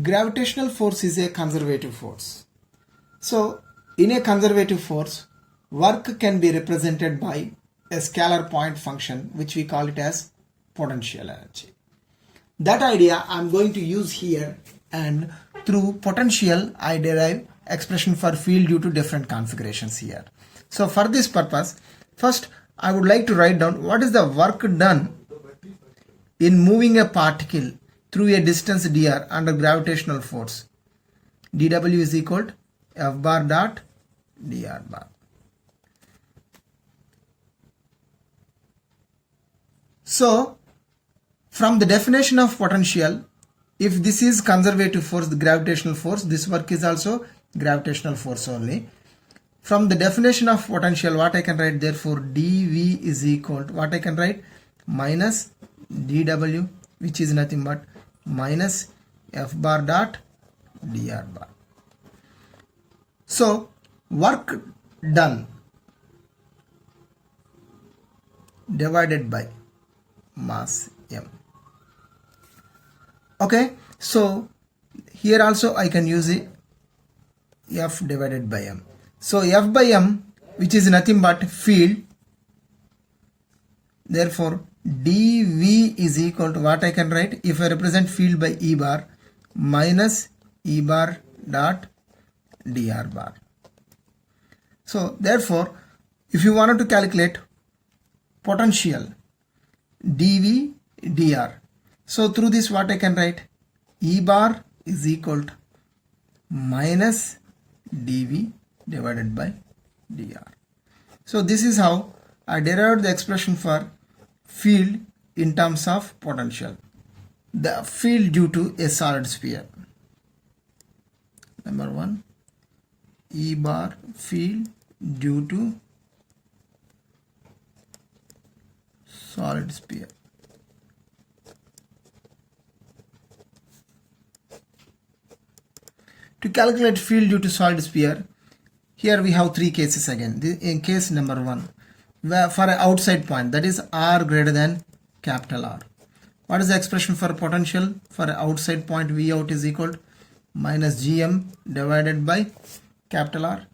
Gravitational force is a conservative force. So, in a conservative force, work can be represented by a scalar point function which we call it as potential energy. That idea I am going to use here, and through potential I derive expression for field due to different configurations here. So for this purpose, first I would like to write down what is the work done in moving a particle through a distance dr under gravitational force. dw is equal to f bar dot dr bar. So from the definition of potential, if this is conservative force, the gravitational force, this work is also gravitational force only. From the definition of potential, what I can write, therefore dv is equal to, what I can write, minus dw, which is nothing but minus f bar dot dr bar. So work done divided by mass m. Okay, so here also I can use it f divided by m. So f by m, which is nothing but field, therefore dv is equal to, what I can write, if I represent field by E bar, minus E bar dot dr bar. So therefore if you wanted to calculate potential dv dr, so through this what I can write, E bar is equal to minus dv divided by dr. So this is how I derived the expression for field in terms of potential. The field due to a solid sphere. Number 1, E bar field due to solid sphere. To calculate field due to solid sphere, here we have three cases again. In case number 1, where for an outside point, that is r greater than capital R. What is the expression for potential for an outside point? V out is equal to minus gm divided by capital R.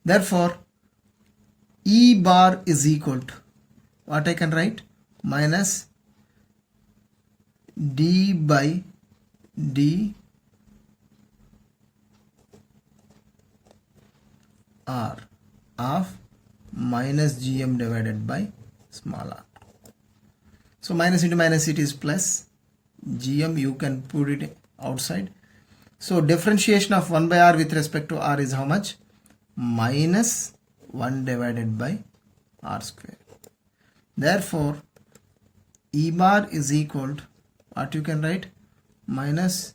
Therefore E bar is equal to, what I can write, minus d by d r of minus gm divided by small r. So minus into minus it is plus, gm you can put it outside. So differentiation of 1 by r with respect to r is how much? Minus 1 divided by r square. Therefore E bar is equal to, what you can write, minus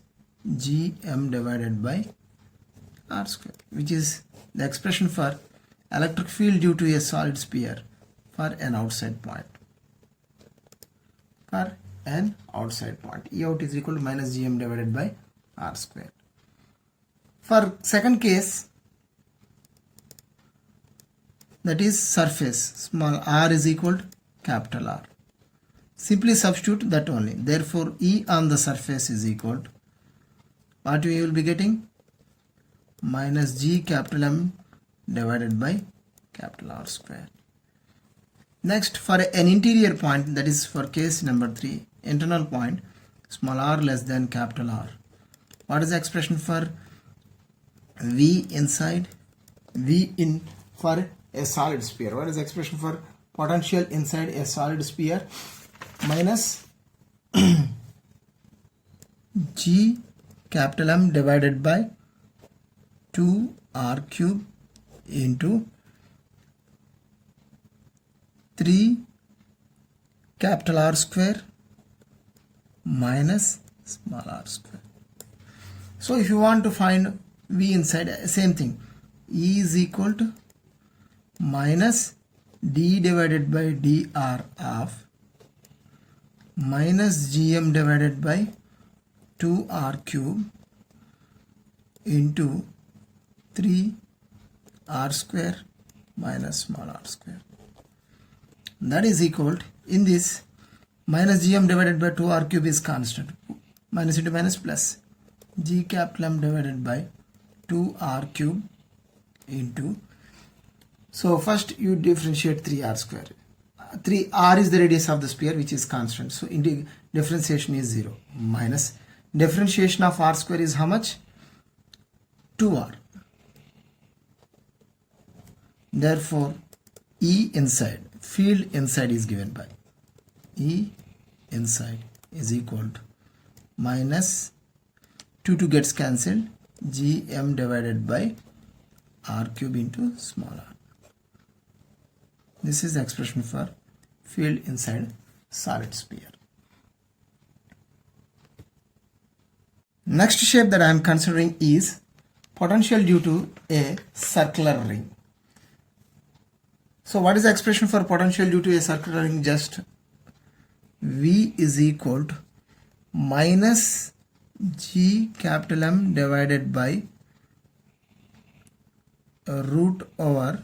gm divided by r square, which is the expression for electric field due to a solid sphere for an outside point. For an outside point, E out is equal to minus gm divided by r square. For second case, that is surface, small r is equal to capital R. Simply substitute that only. Therefore E on the surface is equal to, what we will be getting, minus g capital M divided by capital R square. Next, for an interior point, that is for case number 3, internal point, small r less than capital R. What is the expression for V inside, V in for a solid sphere? What is the expression for potential inside a solid sphere? Minus g capital M divided by 2r cube into 3 capital R square minus small r square. So if you want to find V inside, same thing, E is equal to minus d divided by dr of minus gm divided by 2r cube into 3r square minus small r square. That is equal to, in this minus gm divided by 2r cube is constant. Minus into minus plus. G capital M divided by 2r cube into. So first you differentiate 3r square. 3r is the radius of the sphere, which is constant. So differentiation is 0. Minus differentiation of r square is how much? 2r. Therefore, E inside, field inside is given by E inside is equal to minus 2 gets cancelled, gm divided by r cube into small r. This is the expression for field inside solid sphere. Next shape that I am considering is potential due to a circular ring. So what is the expression for potential due to a circular ring? Just V is equal to minus G capital M divided by root over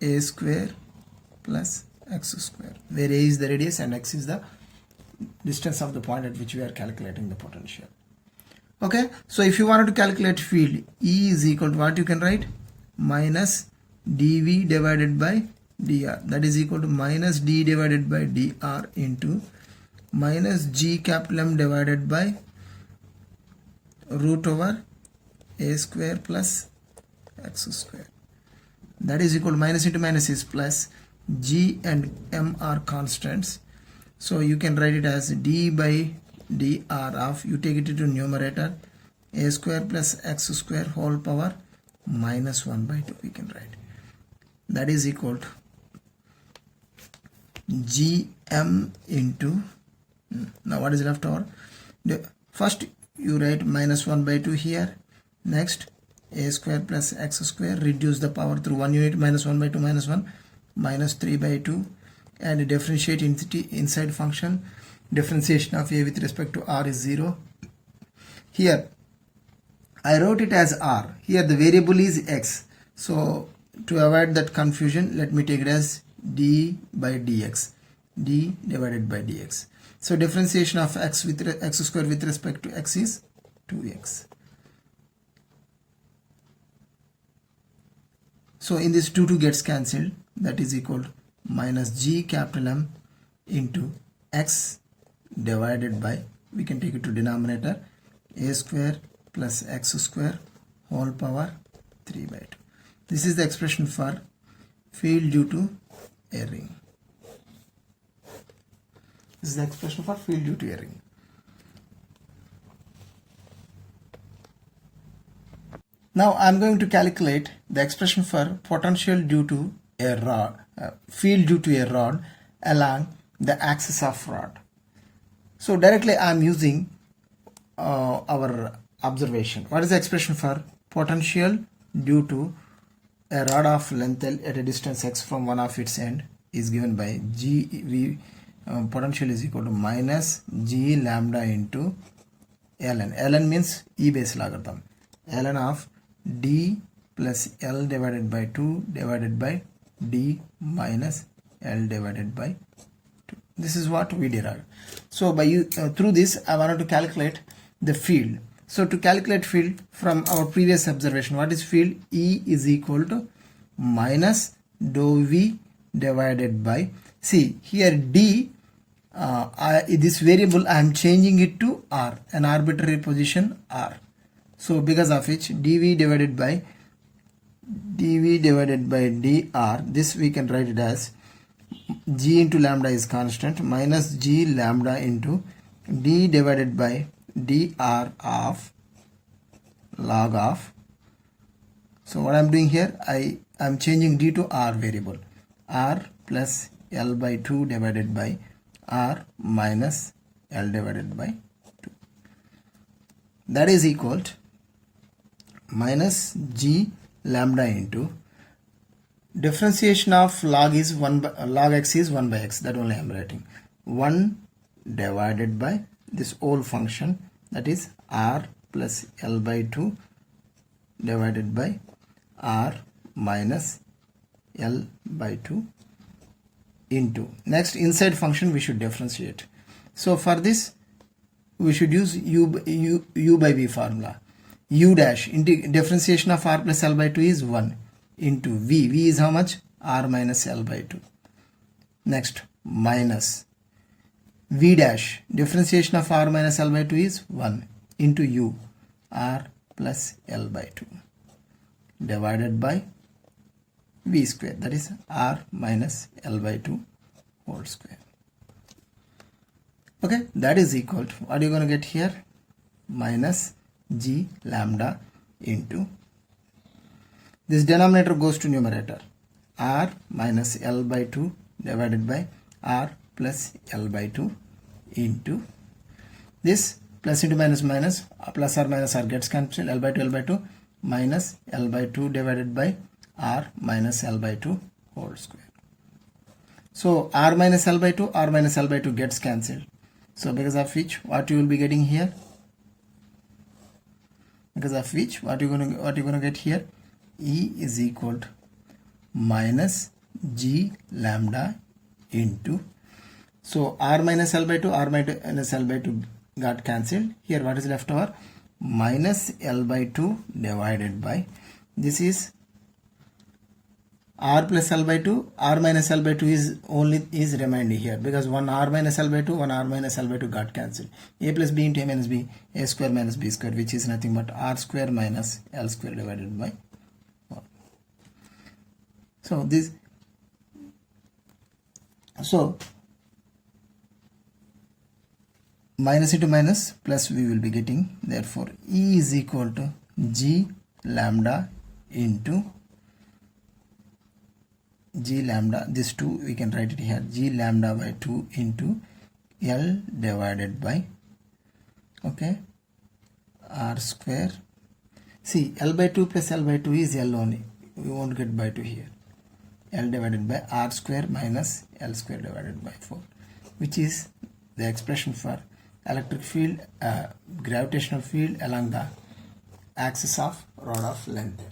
a square plus x square, where a is the radius and x is the distance of the point at which we are calculating the potential. Okay, so if you wanted to calculate field, E is equal to what you can write? Minus dV divided by dr, that is equal to minus d divided by dr into minus G capital M divided by root over a square plus x square. That is equal to minus into minus is plus. G and M are constants, so you can write it as d by dr of, you take it into numerator, a square plus x square whole power minus 1 by 2 we can write. That is equal to gm into, now what is left over? First you write minus 1 by 2 here, next a square plus x square, reduce the power through 1 unit, minus 1 by 2 minus 1, minus 3 by 2, and differentiate inside function. Differentiation of a with respect to r is 0. Here I wrote it as r, here the variable is x, so to avoid that confusion, let me take it as d by dx, d divided by dx. So differentiation of x square with respect to x is 2x. So in this 2 gets cancelled, that is equal to minus G capital M into x divided by, we can take it to denominator, a square plus x square whole power 3 by 2. This is the expression for field due to a ring. This is the expression for field due to a ring. Now I am going to calculate the expression for potential due to a rod, field due to a rod along the axis of rod. So directly I am using our observation. What is the expression for potential due to a rod of length L at a distance x from one of its end is given by GV, potential is equal to minus G lambda into ln. Ln means E base logarithm. Ln of d plus L divided by 2 divided by d minus L divided by 2. This is what we derived. So by through this I wanted to calculate the field. So to calculate field from our previous observation, what is field? E is equal to minus dou V divided by, see here d, this variable I am changing it to r, an arbitrary position r. So because of which dV divided by dr, this we can write it as g into lambda is constant, minus g lambda into d divided by dr of log of. So what I am doing here, I am changing d to r variable, r plus L by 2 divided by r minus L divided by 2. That is equal to minus g lambda into differentiation of log is 1 by, log x is 1 by x, that only I am writing, 1 divided by this whole function, that is r plus L by 2 divided by r minus L by 2 into. Next, inside function we should differentiate. So for this we should use u by v formula. U dash into differentiation of r plus l by 2 is 1 into v. V is how much? R minus l by 2. Next, minus v dash differentiation of r minus l by 2 is 1 into u, r plus l by 2 divided by v square, that is r minus l by 2 whole square. Okay, that is equal to, what are you going to get here? Minus g lambda into, this denominator goes to numerator, r minus l by 2 divided by r plus l by 2 into this plus into minus minus, plus or minus r gets cancelled, l by 2 minus l by 2 divided by r minus l by 2 whole square. So r minus l by 2 gets cancelled. So because of which, what you will be getting here? Because of which, what you gonna get here? E is equal to minus g lambda into, so r minus l by 2 got cancelled. Here what is left over? Minus l by 2 divided by, this is r plus l by 2, r minus l by 2 is remaining here, because one r minus l by 2, one r minus l by 2 got cancelled. A plus b into a minus b, a square minus b square, which is nothing but r square minus l square divided by 1. So this, so minus into minus plus we will be getting, therefore E is equal to g lambda into g lambda, this 2 we can write it here, g lambda by 2 into L divided by, okay, r square. See, L by 2 plus L by 2 is L only, we won't get by 2 here, L divided by r square minus L square divided by 4, which is the expression for electric field, gravitational field along the axis of rod of length.